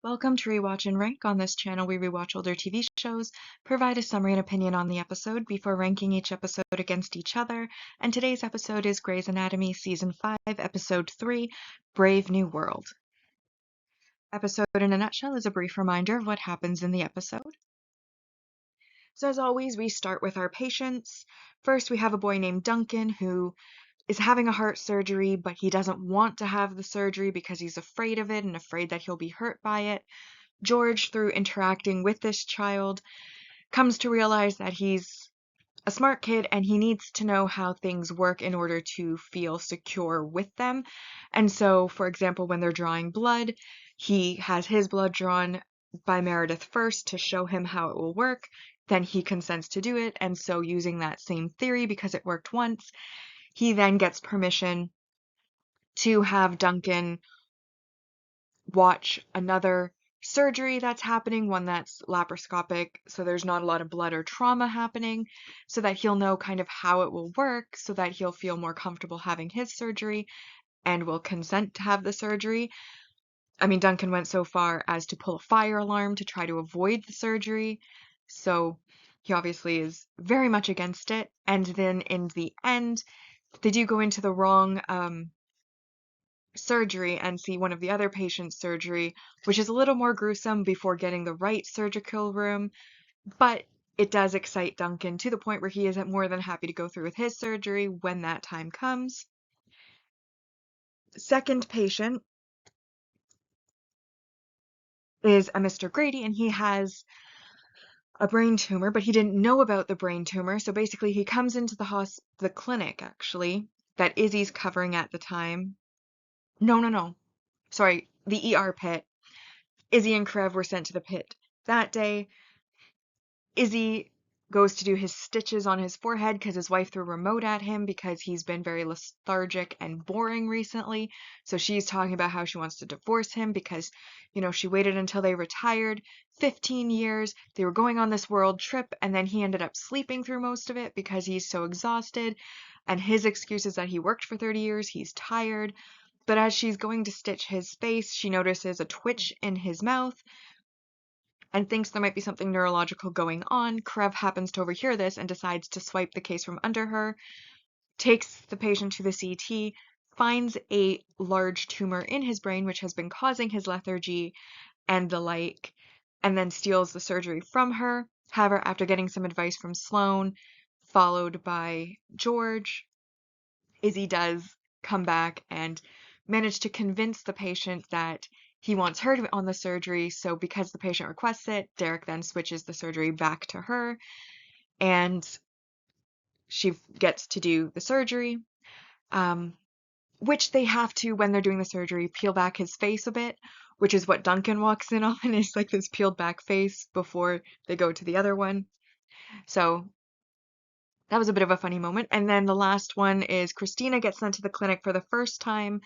Welcome to Rewatch-and-Rank. On this channel, we rewatch older TV shows, provide a summary and opinion on the episode before ranking each episode against each other, and today's episode is Grey's Anatomy Season 5, Episode 3, Brave New World. Episode in a nutshell is a brief reminder of what happens in the episode. So as always, we start with our patients. First, we have a boy named Duncan who is having a heart surgery, but he doesn't want to have the surgery because he's afraid of it and afraid that he'll be hurt by it. George, through interacting with this child, comes to realize that he's a smart kid and he needs to know how things work in order to feel secure with them. And so, for example, when they're drawing blood, he has his blood drawn by Meredith first to show him how it will work. Then he consents to do it. And so, using that same theory, because it worked once, he then gets permission to have Duncan watch another surgery that's happening, one that's laparoscopic, so there's not a lot of blood or trauma happening, so that he'll know kind of how it will work, so that he'll feel more comfortable having his surgery and will consent to have the surgery. I mean, Duncan went so far as to pull a fire alarm to try to avoid the surgery, so he obviously is very much against it. And then in the end, they do go into the wrong surgery and see one of the other patient's surgery, which is a little more gruesome before getting the right surgical room, but it does excite Duncan to the point where he isn't more than happy to go through with his surgery when that time comes. Second patient is a Mr. Grady, and he has a brain tumor, but he didn't know about the brain tumor, so basically he comes into the clinic, actually, that Izzy's covering at the time. No. Sorry, the ER pit. Izzy and Krev were sent to the pit that day. Izzy goes to do his stitches on his forehead because his wife threw a remote at him because he's been very lethargic and boring recently. So she's talking about how she wants to divorce him because, she waited until they retired, 15 years. They were going on this world trip, and then he ended up sleeping through most of it because he's so exhausted. And his excuse is that he worked for 30 years, he's tired. But as she's going to stitch his face, she notices a twitch in his mouth and thinks there might be something neurological going on. Krev happens to overhear this and decides to swipe the case from under her, takes the patient to the CT, finds a large tumor in his brain which has been causing his lethargy and the like, and then steals the surgery from her. However, after getting some advice from Sloane, followed by George, Izzy does come back and manage to convince the patient that he wants her to on the surgery. So because the patient requests it, Derek then switches the surgery back to her, and she gets to do the surgery, which they have to, when they're doing the surgery, peel back his face a bit, which is what Duncan walks in on, is like this peeled back face before they go to the other one. So that was a bit of a funny moment. And then the last one is Christina gets sent to the clinic for the first time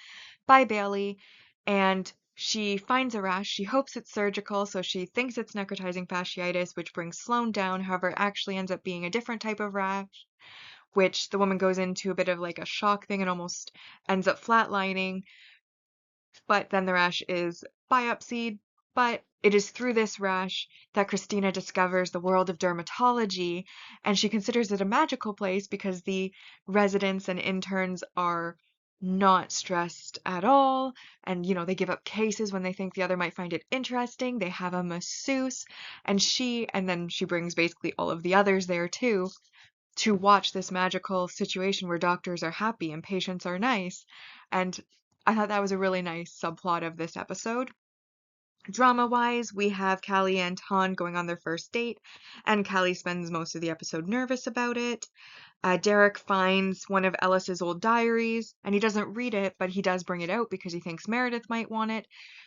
by Bailey, and she finds a rash. She hopes it's surgical, so she thinks it's necrotizing fasciitis, which brings Sloane down. However, it actually ends up being a different type of rash, which the woman goes into a bit of like a shock thing and almost ends up flatlining. But then the rash is biopsied. But it is through this rash that Christina discovers the world of dermatology, and she considers it a magical place because the residents and interns are not stressed at all, and they give up cases when they think the other might find it interesting. They have a masseuse, and then she brings basically all of the others there too to watch this magical situation where doctors are happy and patients are nice. And I thought that was a really nice subplot of this episode. Drama-wise, we have Callie and Han going on their first date, and Callie spends most of the episode nervous about it. Derek finds one of Ellis's old diaries, and he doesn't read it, but he does bring it out because he thinks Meredith might want it.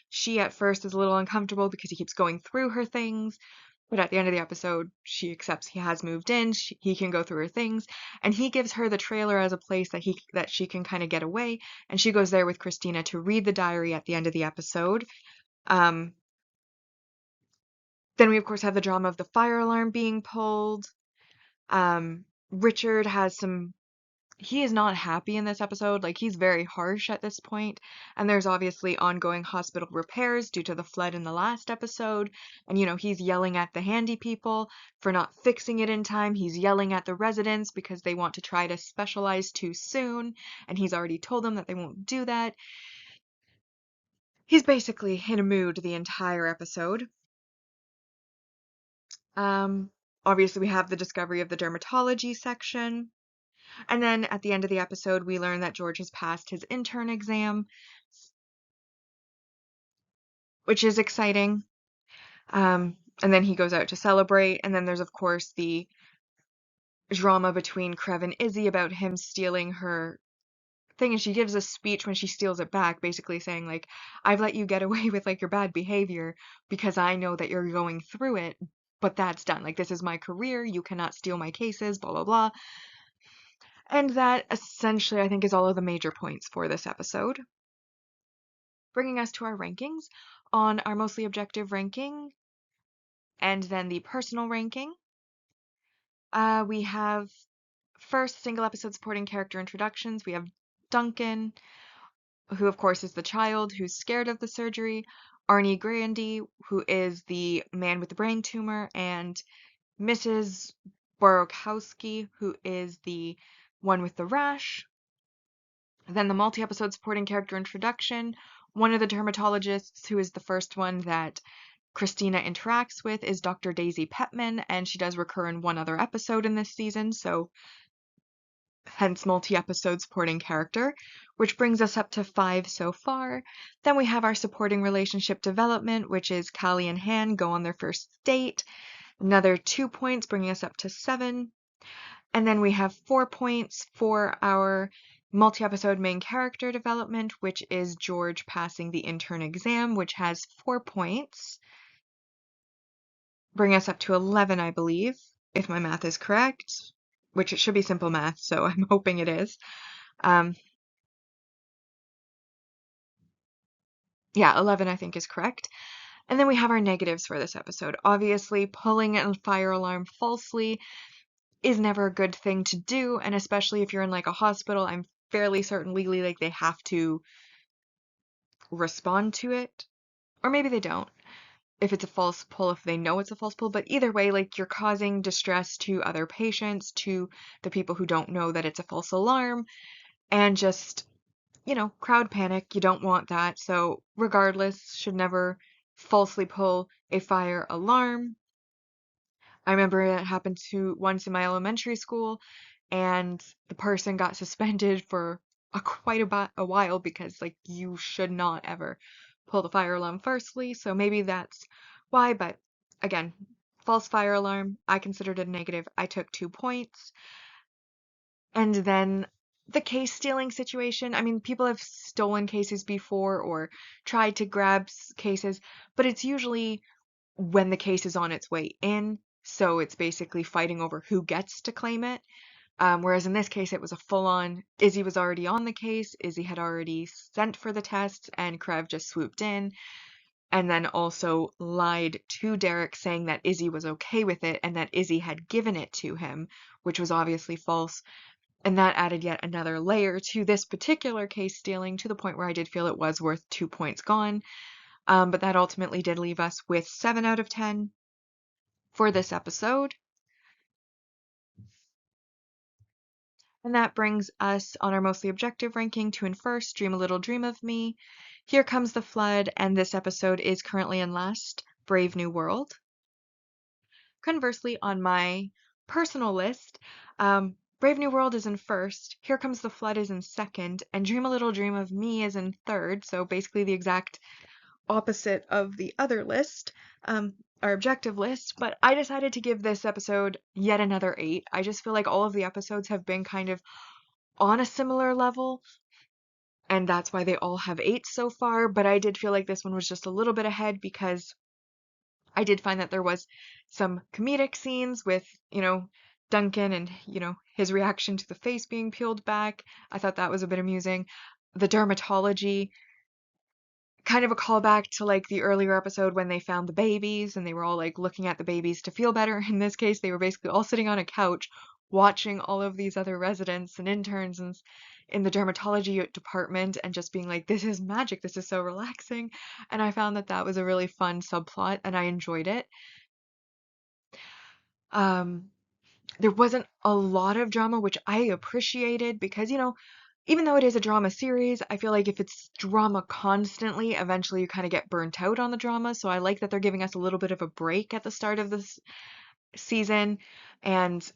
She at first is a little uncomfortable because he keeps going through her things, but at the end of the episode, she accepts he has moved in, he can go through her things, and he gives her the trailer as a place that she can kind of get away, and she goes there with Christina to read the diary at the end of the episode. Then we, of course, have the drama of the fire alarm being pulled. Richard has some he is not happy in this episode. Like, he's very harsh at this point, and there's obviously ongoing hospital repairs due to the flood in the last episode. And, he's yelling at the handy people for not fixing it in time. He's yelling at the residents because they want to try to specialize too soon, and he's already told them that they won't do that. He's basically in a mood the entire episode. Um, Obviously, we have the discovery of the dermatology section. And then at the end of the episode, we learn that George has passed his intern exam, which is exciting. And then he goes out to celebrate. And then there's, of course, the drama between Krev and Izzy about him stealing her thing. And she gives a speech when she steals it back, basically saying, like, I've let you get away with, like, your bad behavior because I know that you're going through it. But that's done. Like, this is my career. You cannot steal my cases, blah, blah, blah. And that essentially, I think, is all of the major points for this episode. Bringing us to our rankings. On our mostly objective ranking and then the personal ranking, we have first single episode supporting character introductions. We have Duncan, who of course is the child who's scared of the surgery, Arnie Grandy, who is the man with the brain tumor, and Mrs. Borokowski, who is the one with the rash. Then the multi-episode supporting character introduction, one of the dermatologists who is the first one that Christina interacts with is Dr. Daisy Petman, and she does recur in one other episode in this season, so hence multi-episode supporting character, which brings us up to 5 so far. Then we have our supporting relationship development, which is Callie and Han go on their first date, another 2 points, bringing us up to 7. And then we have 4 points for our multi-episode main character development, which is George passing the intern exam, which has 4 points. Bring us up to 11, I believe, if my math is correct, which it should be simple math, so I'm hoping it is. Yeah, 11 I think is correct. And then we have our negatives for this episode. Obviously, pulling a fire alarm falsely is never a good thing to do, and especially if you're in like a hospital, I'm fairly certain legally like they have to respond to it. Or maybe they don't. If it's a false pull, if they know it's a false pull, but either way, like you're causing distress to other patients, to the people who don't know that it's a false alarm, and just, crowd panic. You don't want that. So regardless, should never falsely pull a fire alarm. I remember it happened to once in my elementary school, and the person got suspended for quite a while because like you should not ever pull the fire alarm firstly. So maybe that's why. But again, false fire alarm, I considered it a negative. I took 2 points. And then the case stealing situation. I mean, people have stolen cases before or tried to grab cases, but it's usually when the case is on its way in. So it's basically fighting over who gets to claim it. Whereas in this case, it was a full-on, Izzy was already on the case, Izzy had already sent for the tests, and Krev just swooped in, and then also lied to Derek saying that Izzy was okay with it and that Izzy had given it to him, which was obviously false. And that added yet another layer to this particular case stealing to the point where I did feel it was worth 2 points gone. But that ultimately did leave us with 7 out of 10 for this episode. And that brings us on our mostly objective ranking to in first, Dream a Little Dream of Me, Here Comes the Flood, and this episode is currently in last, Brave New World. Conversely, on my personal list, Brave New World is in first, Here Comes the Flood is in second, and Dream a Little Dream of Me is in third, so basically the exact opposite of the other list, our objective list, but I decided to give this episode yet another 8. I just feel like all of the episodes have been kind of on a similar level, and that's why they all have 8 so far, but I did feel like this one was just a little bit ahead because I did find that there was some comedic scenes with, Duncan and, his reaction to the face being peeled back. I thought that was a bit amusing. The dermatology, kind of a callback to like the earlier episode when they found the babies and they were all like looking at the babies to feel better. In this case, they were basically all sitting on a couch watching all of these other residents and interns and in the dermatology department and just being like, this is magic, this is so relaxing. And I found that that was a really fun subplot and I enjoyed it. Um, there wasn't a lot of drama, which I appreciated because, even though it is a drama series, I feel like if it's drama constantly, eventually you kind of get burnt out on the drama. So I like that they're giving us a little bit of a break at the start of this season. And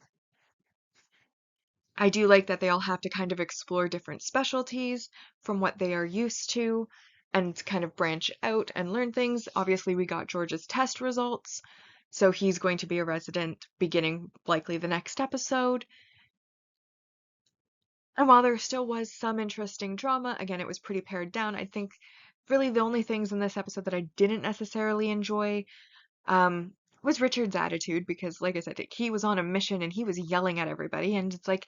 I do like that they all have to kind of explore different specialties from what they are used to and kind of branch out and learn things. Obviously, we got George's test results, so he's going to be a resident beginning likely the next episode. And while there still was some interesting drama, again, it was pretty pared down. I think really the only things in this episode that I didn't necessarily enjoy um, was Richard's attitude because, like I said, he was on a mission and he was yelling at everybody. And it's like,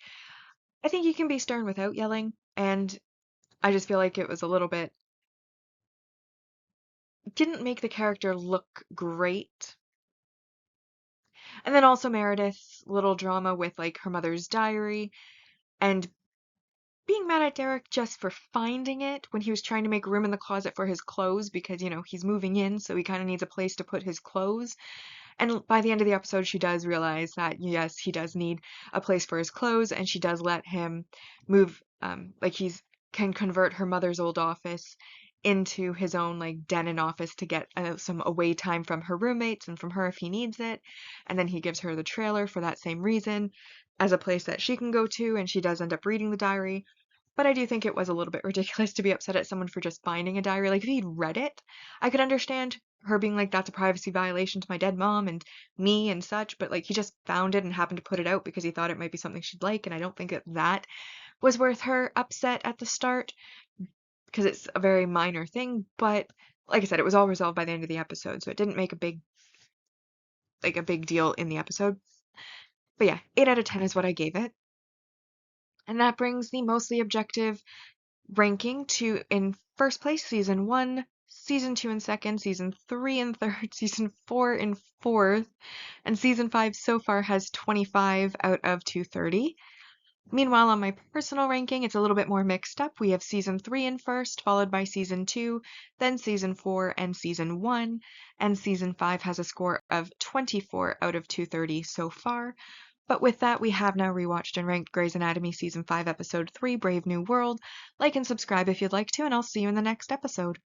I think you can be stern without yelling. And I just feel like it was a little bit, didn't make the character look great. And then also Meredith's little drama with like her mother's diary and being mad at Derek just for finding it when he was trying to make room in the closet for his clothes because, he's moving in, so he kind of needs a place to put his clothes. And by the end of the episode, she does realize that, yes, he does need a place for his clothes, and she does let him move, like he's can convert her mother's old office into his own like den and office to get some away time from her roommates and from her if he needs it. And then he gives her the trailer for that same reason as a place that she can go to, and she does end up reading the diary. But I do think it was a little bit ridiculous to be upset at someone for just finding a diary. Like, if he'd read it, I could understand her being like, that's a privacy violation to my dead mom and me and such. But, like, he just found it and happened to put it out because he thought it might be something she'd like. And I don't think that that was worth her upset at the start because it's a very minor thing. But, like I said, it was all resolved by the end of the episode. So it didn't make a big deal in the episode. But yeah, 8 out of 10 is what I gave it. And that brings the mostly objective ranking to in first place season 1, season 2 in second, season 3 in third, season 4 in fourth, and season 5 so far has 25 out of 230. Meanwhile, on my personal ranking, it's a little bit more mixed up. We have season 3 in first, followed by season 2, then season 4 and season 1, and season 5 has a score of 24 out of 230 so far. But with that, we have now rewatched and ranked Grey's Anatomy Season 5, Episode 3, Brave New World. Like and subscribe if you'd like to, and I'll see you in the next episode.